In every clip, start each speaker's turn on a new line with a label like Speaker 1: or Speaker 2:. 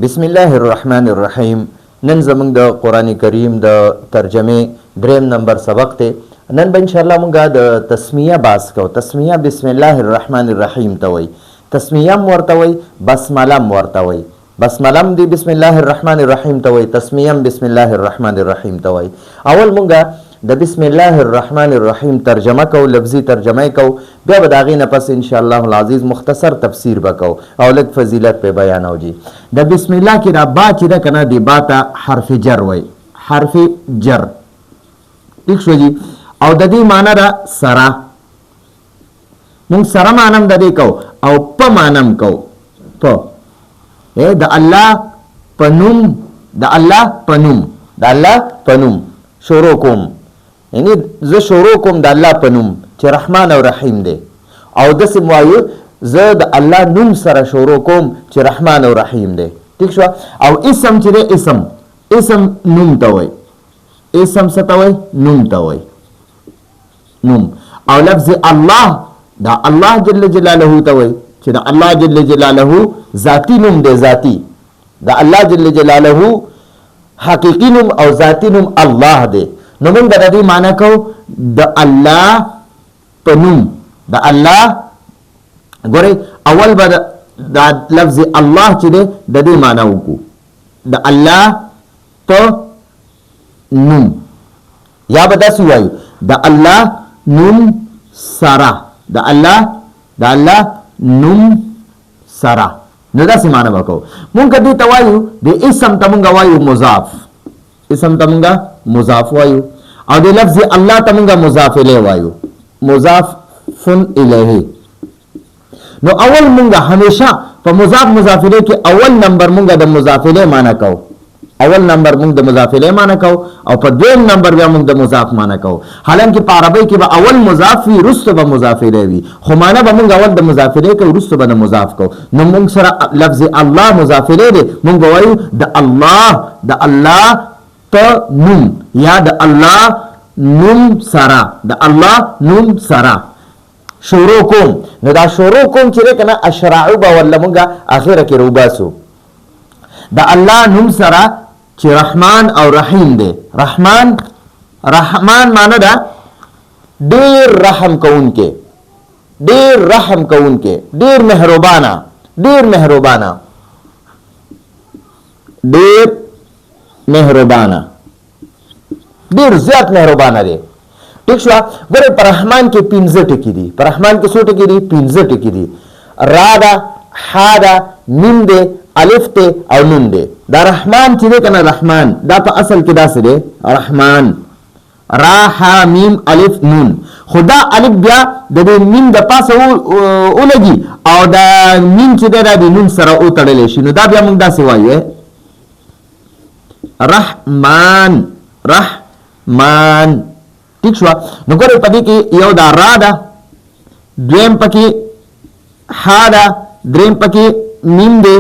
Speaker 1: بسم الله الرحمن الرحیم. نن زمونږ د قرآن کریم د ترجمه دریم نمبر سبق ته. نن به انشاءالله مونږه د تسمیه باس کو. تسمیه بسم الله الرحمن الرحیم ته وای، تسمیه ورته وای، بسمله ورته وای. بسمله دی بسم الله الرحمن الرحیم ته وای، تسمیه بسم الله الرحمن الرحیم ته وای. اول مونږه د بسم الله الرحمن الرحیم ترجمه کو، لفظي ترجمه کو، بیا به د هغې نه پس انشاءالله العزیز مختصر تفسیر به کو او لږ فضیلت پې بیانو جي. د بسم الله کې دا با چې ده که نه، د با ته حرف جر وای، حرف جر. ټیک شو جي. او د دې معنی ده سره. مونږ سره معنم د دې کو او په معنم کو. په د الله په نوم، د الله په نوم، د الله په نوم شروع کوم. یعنی زه شروع کوم د الله په نوم چې رحمان او رحیم دی. او داسې وایو زه د الله نوم سره شروع کوم چې رحمان او رحیم دی. ټیک شو. او اسم چې دی، اسم نوم ته وای. اسم څه ته وای؟ نوم ته وای. نوم. او لفظ الله دا الله جل جلاله ته وای چې د الله جل جلاله ذاتی نوم دی. ذاتی د الله جل جلاله حقیقی نوم او ذاتی نوم الله دی. نو موږ د دې معنی کو د الله په نوم. د الله ګورئ اول به د لفظ الله چې دی د دې معنی وکړو، د الله په نوم. یا به داسې وایو د الله نوم سره، د الله نوم سره. نو داسې معنی وکړو. مونږ دې ته وایو د اسم ته مونږ وایو مضاف. اسم ته مونږ مضاف وایو. او د لفظ الله ته مونږ مضاف الیه وایو، مضاف الیه. نو اول مونږ همیشه په مضاف الیه کې اول نمبر مونږ د مضاف الیه معنی کو. اول نمبر مونږ د مضاف الیه معنی کو او په دویم نمبر بیا مونږ د مضاف معنی کو. حالانکه په عربی کې به اول مضاف وي، وروسته به مضاف الیه وي، خو معنی به مونږ اول د مضاف الیه کو، وروسته به د مضاف کو. نو مونږ سره لفظ الله مضاف الیه دی. مونږ به وایو د الله ته نوم، یا د الله نوم سره، د الله نوم سره شروع کوم. نو دا شروع کوم چې دی که نه، اشراعو به ورله مونږ اخره کې روباسو. د الله نوم سره چې رحمان او رحیم دی. رحمان معنی ده ډیر رحم کوونکې، ډیر رحم کوونکې، ډیر مهربانه، ډیر مهربانه، ډیر مهربانه، ډیر زیات مهربانه دی. ٹھیک شو. ګوره په رحمان کې 15 ټکي دي. په رحمان کې څو ټکي دي؟ 15 ټکي دي. را ده، ح ده، میم ده، الف ته او نون دی. دا رحمان چې دی کنه، رحمان دا په اصل کې داسې دی، رحمان را ح میم الف نون. خدا الف بیا د دې میم د پاسه ولګي او دا میم چې دی دا د نون سره او تړلی شي. نو دا بیا موږ داسې وایو رحمان. ټیک شو. نو ګورئ په دې کې یو دا را ده، دویم پکې ح ده، دریم پکې میم دی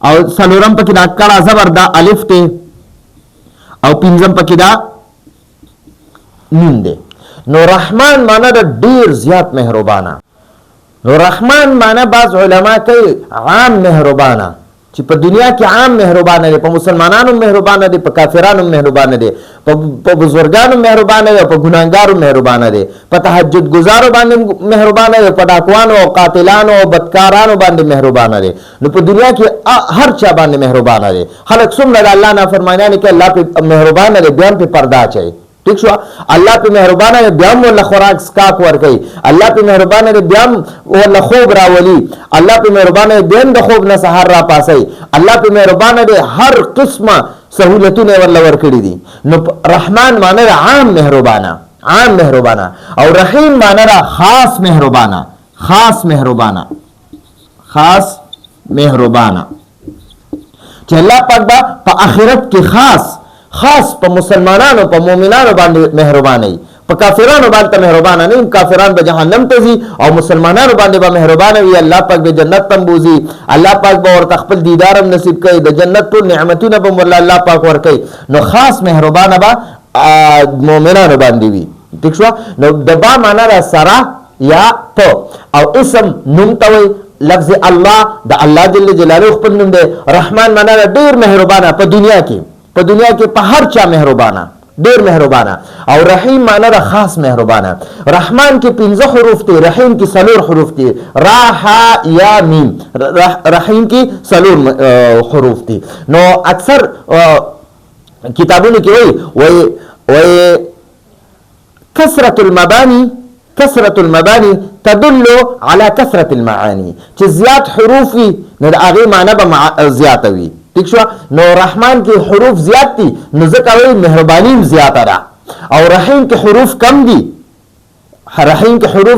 Speaker 1: او څلورم پکې دا کړه زبر دا الف ته او پنځم پکې دا نون دی. نو رحمان معنی دا ډیر زیات مهربانه. نو رحمان معنی بعض علما کوي عام مهربانه، چې په دنیا کې عام مهربانه دی، په مسلمانانو مهربانه دی، په کافرانو مهربانه دی، په بزرګانو مهربانه دی، په ګناهګارو مهربانه دی، په تهجد گزارو باندې مهربانه دی، په ډاکوانو او قاتلانو او بدکارانو باندې مهربانه دی. نو په دنیا کې هر چا باندې مهربانه دی. خلک څومره د الله نافرمانیانې کوي، الله پې مهربانه دی، بیا هم پې پرده اچوي. ٹھیک شو. الله پې مهربانه دی، بیا هم ورله خوراک سکاک ورکوي. الله پې مهربانه دی، بیا هم ورله خوب راولي. الله پې مهربانه دی، بیا هم د خوب نه سحر را پاسوي. الله پې مهربانه دی، هر قسمه سهولتونه ورله ورکړي دي. نو رحمان معنی ده عام مهربانه، عام مهربانه. او رحیم معنی ده خاص مهربانه، خاص مهربانه، خاص مهربانه. چې الله پاک به په آخرت کې خاص په مسلمانانو په مؤمنانو باندې مهرباني، په کافرانو باندې مهربانه نه. کافران به جهنم ته ځي او مسلمانانو باندې به مهربانه وي. الله پاک به جنت ته بوزي. الله پاک به ورته خپل دیدار هم نصیب کوي. د جنت ټول نعمتونه به الله پاک ورکوي. نو خاص مهربانه به مؤمنانو باندې وي. ٹھیک شو. نو د با معنا را سره یا په او اسم نوم ته وي لفظ الله د الله جل جلاله خپل نوم دی. رحمان معنا ډیر مهربانه په دنیا کې په هر چا مهربانه، ډیر مهربانه. او رحیم معنا د خاص مهربانه. رحمان کې 15 حروف دي، رحیم کې 4 حروف دي. را ح یا میم. رحیم کې 4 حروف دي. نو اکثر کتابونو کې وایي کثرة المبانی تدل على كثرة المعاني، چې زیات حروف وي نو د هغې معنی به زیاته وي. ٹھیک شو؟ نو رحمان کې حروف زیات دي نو ځکه وایي مهرباني زیاته ده. او رحیم کې حروف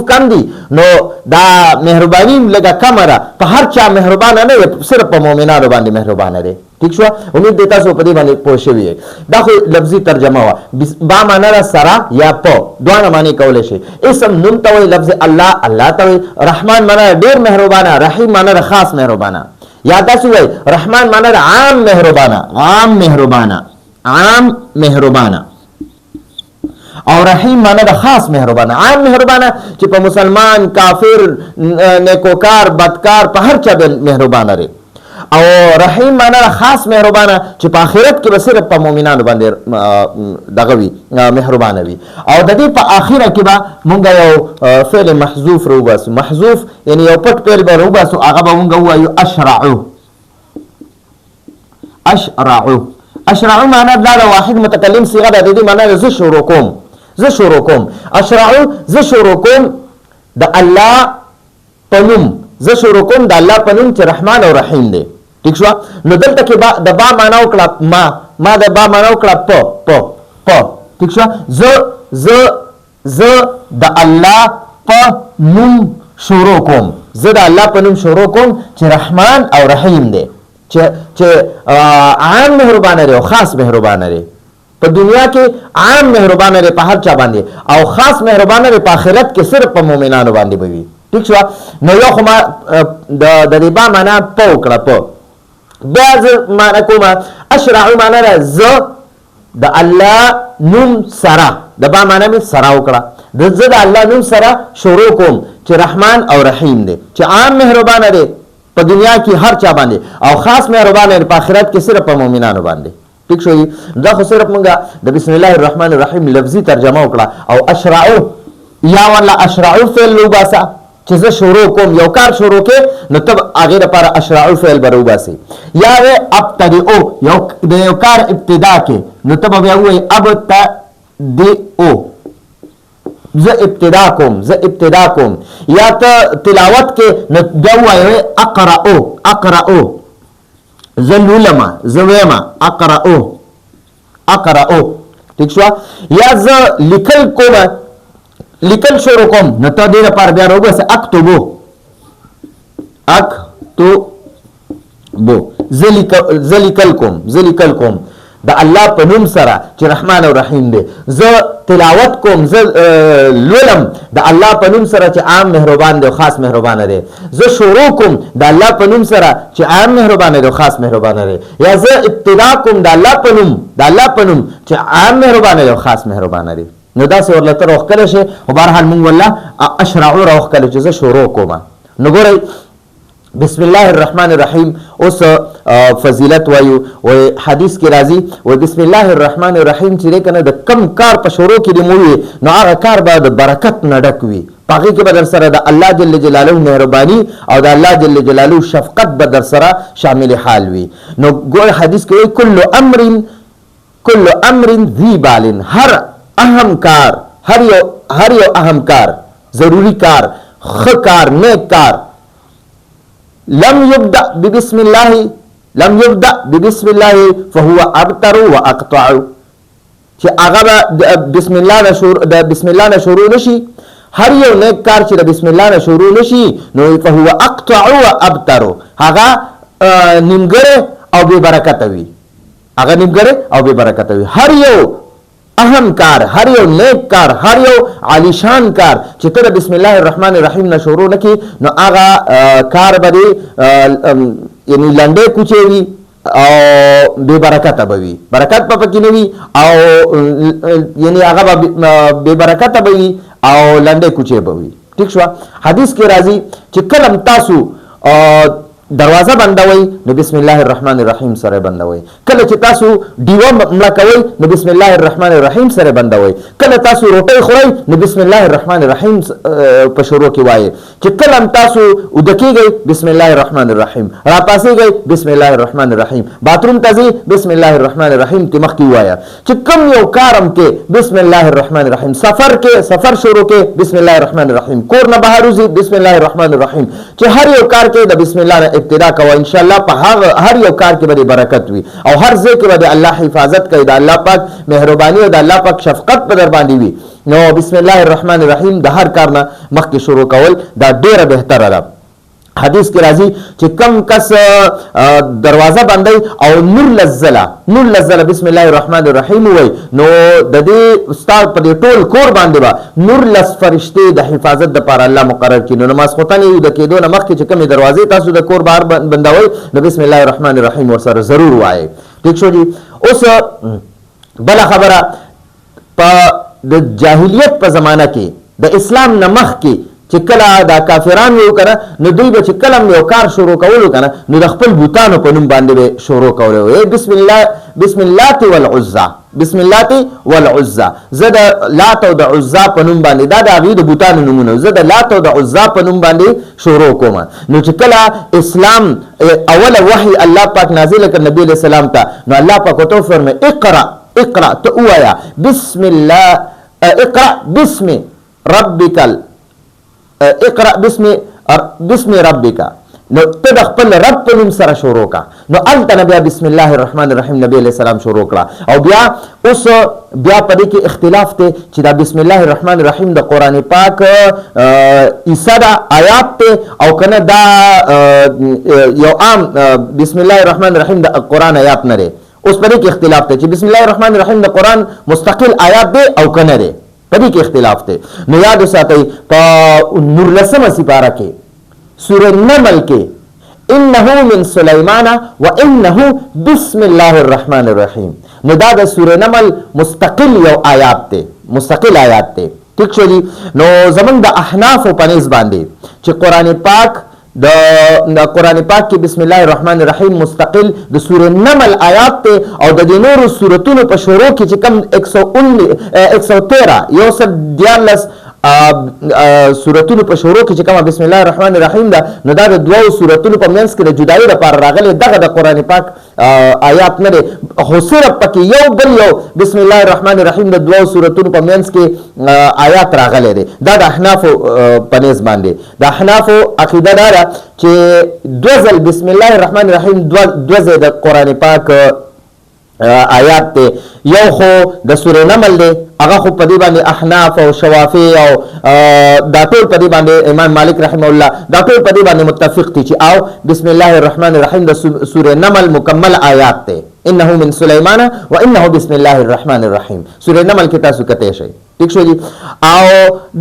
Speaker 1: کم دي نو دا مهرباني لږه کمه ده. په هر چا مهربانه نه دی، صرف په مؤمنانو باندې مهربانه دی. ٹھیک شو؟ امید دی تاسو په دې باندې پوه شوي یې. دا خو لفظي ترجمه وه. با معنا ده سره یا په، دواړه معنی کولی شي. اسم نوم ته وایي، لفظ الله ته وایي. رحمان معنا ډېر مهربانه، رحیم معنا ده خاص مهربانه. یا داسې وایي رحمان معنا ده عام مهربانه او رحیم معنا ده خاص مهربانه. عام مهربانه چې په مسلمان، کافر، نیکوکار، بدکار په هر چا مهربانه دی. او رحیم معنا ده خاص مهربانه چې په آخرت کې به صرف په مؤمنانو باندې دغه وي، مهربانه وي. او د دې په آخره کې به مونږ یو فعل محذوف راوباسو. محذوف یعنی یو پټ فعل به راوباسو، هغه به مونږ ووایو اشرعو معنا دا د واحد متکلم صيغه ده. د دې معنا ده زه شروع کوم. اشرعو زه شروع کوم د الله په نوم، زه شروع کوم د الله په نوم چې رحمان او رحیم دی. ٹھیک شو؟ نو دلته کې د با معنا وکړه ما د با معنا وکړه په. ٹھیک شو؟ زه د الله په نوم شروع کوم. زه د الله په نوم شروع کوم چې رحمان او رحیم دی، چې عام مهربانه دی او خاص مهربانه دی. په دنیا کې عام مهربانه دی په هر چا باندې، او خاص مهربانه دی په آخرت کې صرف په مؤمنانو باندې به وي. ٹھیک شو؟ نو یو خو ما د دې با معنا په وکړه په. بیا زه معنا کومه اشرعو معنا ده زه د الله نوم سره، د با معنا مې سره وکړه. زه د الله نوم سره شروع کوم چې رحمان او رحیم دی، چې عام مهربانه دی په دنیا کې هر چا باندې، او خاص مهربانه دی په آخرت کې صرف په مؤمنانو باندې. ٹھیک شو؟ دا خو صرف مونږه د بسم الله الرحمن الرحیم لفظي ترجمه وکړه. او اشرعو یا والله اشرعو فعل وباسه چې زه شروع کوم، یو کار شروع کې نو تب هغې دپاره اشرعو فعل به راوباسي. یا ابتدئو د یو کار ابتدا کې نو ته به بیا ووایي ابتدئو، زه ابتدا کوم. یا ته تلاوت کې نو بیا ووایي اقرأو، زه لولمه، زه ویمه اقرأو. ٹھیک شو؟ یا زه لیکل شروع کوم نو ته دې لپاره بیا راوباسه اکتبو. زه لیکل کوم د الله په نوم سره چې رحمان او رحیم دی. زه تلاوت کوم، زه لولم د الله په نوم سره چې عام مهربان دی او خاص مهربانه دی. زه شروع کوم د الله په نوم سره چې عام مهربانه دی او خاص مهربانه دی. یا زه ابتدا کوم د الله په نوم چې عام مهربانه دی او خاص مهربانه دی. نو داسې ورلته راوښکلی شي. خو بهرحال مونږ والله اشرعو راوښکلی چې زه شروع کوم. نو ګورئ بسم الله الرحمن الرحیم اوس فضیلت وایو. و حدیث کې راځي و بسم الله الرحمن الرحیم چې دی که نه د کم کار په شروع کې دې مو وي نو هغه کار به د برکت نه ډک وي. په هغې کې به در سره د الله جل جلاله مهرباني او د الله جل جلاله شفقت به در سره شامل حال وي. نو ګور حدیث کې وایي کل امر ذی بال، هر یو اهم کار، ضروری کار، ښه کار، نیک کار، لم يبدأ ببسم الله فهو ابتر واقطع، چې هغه بسم الله نه شروع نشي. هر یو نیک کار چې د بسم الله نه شروع نشي نو فهو اقطع وابتر، هغه نیمګړی او بې برکته وي. هر یو اهم کار، هر یو نیک کار، هر یو عالیشان کار چې ته د بسم الله الرحمن الرحیم نه شروع نه کړي نو هغه کار به دې یعنی لنډې کوچې وي او بې برکته به وي، برکت به پکې نه وي، او یعنی هغه به بې برکته به وي او لنډې کوچې به وي. ٹھیک شو؟ حدیث کې راځي چې کله تاسو دروازه بندوي نو بسم الله الرحمن الرحیم سره بندوي. کله چې تاسو دیوه مړه کوئ نو بسم الله الرحمن الرحیم سره بندوي. کله تاسو روټۍ خورئ نو بسم الله الرحمن الرحیم په شروع کې وایي. چې کله تاسو ودکیږئ بسم الله الرحمن الرحیم، را پاسېږئ بسم الله الرحمن الرحیم، باتروم ته ځئ بسم الله الرحمن الرحیم ته مخکې ووایه. چې کوم یو کارم کې بسم الله الرحمن الرحیم، سفر شروع کې بسم الله الرحمن الرحیم، کور نه بهر وځئ بسم الله الرحمن الرحیم. چې هر یو کار کې د بسم الله ابتدا کوه، ان شاء الله په هر یو کار کې به برکت وي او هر ځای کې به الله حفاظت کوي، د الله پاک مهرباني او د الله پاک شفقت په در باندې وي. نو بسم الله الرحمن الرحیم د هر کار نه مخکې شروع کول دا ډیره بهتره ده. حدیث کې راځي چې کم کس دروازه بندي او نور لزله بسم الله الرحمن الرحیم وای نو د دې استاد په ټول کور باندې با نور لس فرشتي د حفاظت د پر الله مقرر کړي. نو نماز خوتنه یو د کېدو نه مخکې چې کومې دروازې تاسو د کور بار بندوي نو بسم الله الرحمن الرحیم ورسره ضرور وایي. ٹھیک شو جی. اوس بل خبره په د جاهلیت په زمانہ کې د اسلام نه مخکې چې کله دا کافران یو کنه نو دوی به چې کله یو کار شروع کولو کنه نو د خپل بوتانو په نوم باندې به شروع کولو. بسم الله والعزى، بسم الله والعزى، زه د لات او د عزى په نوم باندې دا د هغوی د بوتانو نومونه، زه د لات او د عزى په نوم باندې شروع کوم. نو چې کله اسلام اوله وحی الله پاک نازل کړ نبی علیہ السلام ته نو الله پاک ورته فرمایي اقرا ته ووایه بسم الله، اقرا بسم ربک، اقرا بسم ربک. نو ته د خپل رب په نوم سره شروع کا. نو الته بیا بسم الله الرحمن الرحیم نبی علیہ السلام شروع کړه. او بیا اوس بیا په دې کې اختلاف ته چې دا بسم الله الرحمن الرحیم د قران پاک عیسی دا آیات ته او کنه دا یو عام بسم الله الرحمن الرحیم د قران آیات نه لري. اوس په دې کې اختلاف ته چې بسم الله الرحمن الرحیم د قران مستقل آیات دی او کنه دی، په دې کې اختلاف دی. نو یاد وساتئ په 19 سپاره کې سورہ نمل کې انه من سلیمان و انه بسم الله الرحمن الرحیم. نو دا د سورہ نمل مستقل یو آیات دی، مستقل آیات دی. ٹھیک شو جی. نو زمونږ د احناف په نسبت باندې چې قران پاک د قران پاک کې بسم الله الرحمن الرحیم مستقل د سورہ نمل آیات ته او د نورو سورتونو په شروع کې چې کم 113 یو سل دیارلس سورتونو په شروع کې چې کومه بسم الله الرحمن الرحیم ده نو دا د دوو سورتونو په منځ کې د جدایي لپاره راغلي دغه د قران پاک آیات نه دي، خو صرف پکې یو بل یو بسم الله الرحمن الرحیم د دوو سورتونو په منځ کې آیات راغلي دي. دا د احناف په نسبت باندې د احناف عقیده ده چې دوزل بسم الله الرحمن الرحیم دوزل د قران پاک آیات ته یو خو د سورې نمل دی هغه خو په دې باندې احناف او شوافی او دا ټول په دې باندې امام مالک رحمه الله دا ټول په دې باندې متفق دي چې او بسم الله الرحمن الرحیم د سورې نمل مکمل آیات ته انه من سلیمان و انه بسم الله الرحمن الرحیم. سورې نمل کې تاسو کته شي. ٹھیک شو جی. او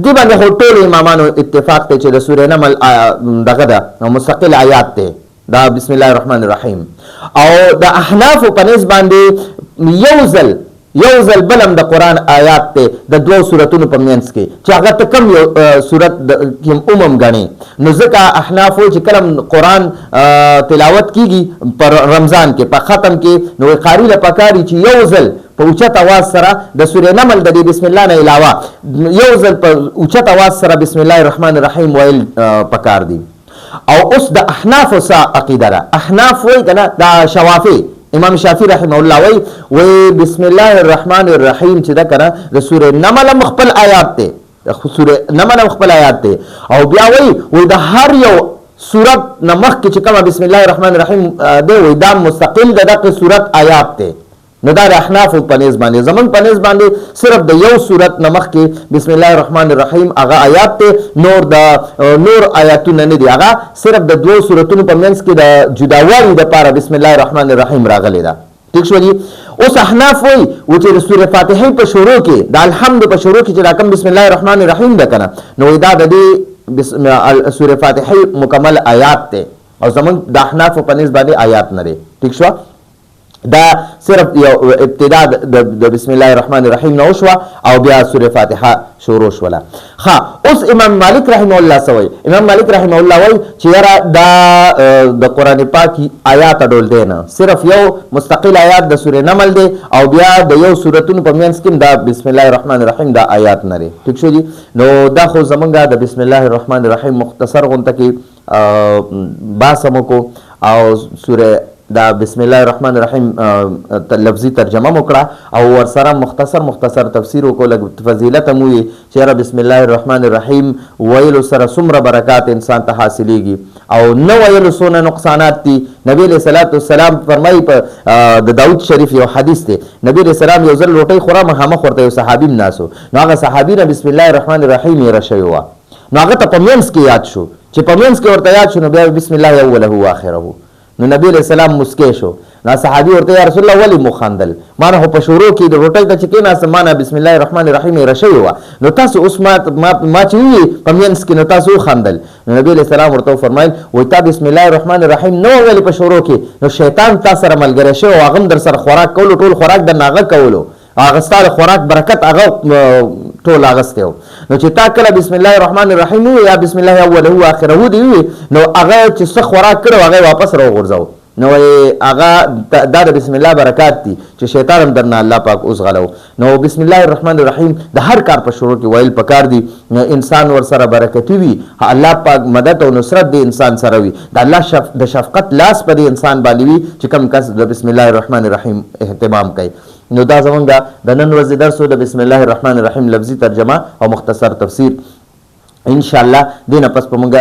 Speaker 1: دې باندې ټول امامانو اتفاق ته چې د سورې نمل دغه ده مستقل آیات ته دا بسم الله الرحمن الرحیم. او د احناف په نسبت باندې یو ځل بلم د قران آیات ته د دوو سورتونو په منځ کې چې هغه ته کم یو سورت کې غني. نو ځکه احناف چې کلم قران تلاوت کیږي پر رمضان کې په ختم کې نو قاری له پکاري چې یو ځل په اوچت आवाज سره د سورې نمل د بسم الله نه علاوه یو ځل په اوچت आवाज سره بسم الله الرحمن الرحیم ویل پکار دي. او اوس د احناف سا عقیده ده. احناف وای کنه دا شوافی امام شافعی رحمه الله وی بسم الله الرحمن الرحیم چې دا کنه د سورې نمل مخبل آیات ته سورې نمل مخبل آیات ته او بیا وی د هر یو سورت نمخ کې چې کومه بسم الله الرحمن الرحیم دی وی دا مستقل دغه سورت آیات ته. نو دا د احناف په نسبت باندې زمون په نسبت باندې صرف د یو سورت نمخ کې بسم الله الرحمن الرحیم هغه آیات ته نور آیاتونه نه دي، هغه صرف د دوه سورتونو په منځ کې د جداوالي لپاره بسم الله الرحمن الرحیم راغلی ده. ٹھیک شو جی. اوس احناف وای و چې سورې فاتحه په شروع کې د الحمد په شروع کې چې راکم بسم الله الرحمن الرحیم ده کنه نو دا د دې سورې فاتحه مکمل آیات ته او زمون د احناف په نسبت باندې آیات نه دي. ٹھیک شو. دا صرف یو ابتدا د بسم الله الرحمن الرحیم نو شو او بیا سوره فاتحه شروع شوله. ها اوس امام مالک رحمه الله سوی امام مالک رحمه الله وای چې یاره دا د قران پاک آیات ډول دی نه، صرف یو مستقل آیات د سوره نمل دی او بیا د یو سورتون په منځ کې دا بسم الله الرحمن الرحیم دا آیات نه لري. ٹھیک شو جی. نو دا خو زمونږه د بسم الله الرحمن الرحیم مختصر غونته کې باسمو کو او سوره دا بسم الله الرحمن الرحیم لفظي ترجمه وکړه او ورسره مختصر تفسیر وکړه. فضیلت مو یې چې بسم الله الرحمن الرحیم ویلو سره څومره برکات انسان ته حاصلېږي او نه ویلو څونه نقصانات دي. نبی علیہ الصلوۃ والسلام فرمایي په د داود شریف یو حدیث دی، نبی علیہ السلام یو ځل روټۍ خورا مخامخ ورته یو صحابي ناسو، نو هغه صحابي نه بسم الله الرحمن الرحیم یې راشوی وه، نو هغه ته په منځ کې یاد شو، چې په منځ کې ورته یاد شو نو بیا بسم الله اوله و آخره. نو نبی علیہ السلام مسکی شو، نو صحابي ورته یا رسول الله ولی مخاندل، ما نه په شروع کې د روټۍ ته چې کېناستم ما نه بسم الله الرحمن الرحیم یې راشوی وه، نو تاسو اوس ما چې ووایي په منځ کې نو تاسو وخندل. نو نبی علیہ السلام ورته وفرمایل وایي تا بسم الله الرحمن الرحیم نه ویلې په شروع کې، نو شیطان تا سره ملګری شوی او هغه هم در سره خوراک کولو، ټول خوراک درنه هغه کولو، هغه ستا د خوراک برکت هغه ټول اغستی و. نو چې تا کله بسم الله الرحمن الرحیم ووایي یا بسم الله اوله و آخره دې ووایي، نو هغه چې څه خوراک کړی هغه واپس راوغورځوه، نو هغه دا د بسم الله برکات دي چې شیطان هم درنه الله پاک اوس غلو. نو بسم الله الرحمن الرحیم د هر کار په شروع کې ویل پکار دي، انسان ور سره برکتی وي، الله پاک مدد او نصرت د انسان سره وي، د الله د شفقت لاس په انسان باندې وي چې کم کس د بسم الله الرحمن الرحیم اهتمام کوي. نو دا زمونږ د نن ورځې درس د بسم الله الرحمن الرحیم لفظي ترجمه او مختصر تفسیر. ان شاء الله دینه پس په موږ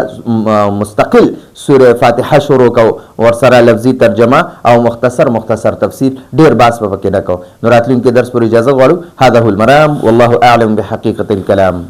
Speaker 1: مستقل سوره فاتحه شروع کو ورسره لفظي ترجمه او مختصر تفسیر، ډیر باس په کې نه کو. نو راتلونکي درس پر اجازه غواړو. هذا هو المرام والله اعلم بحقيقه الكلام.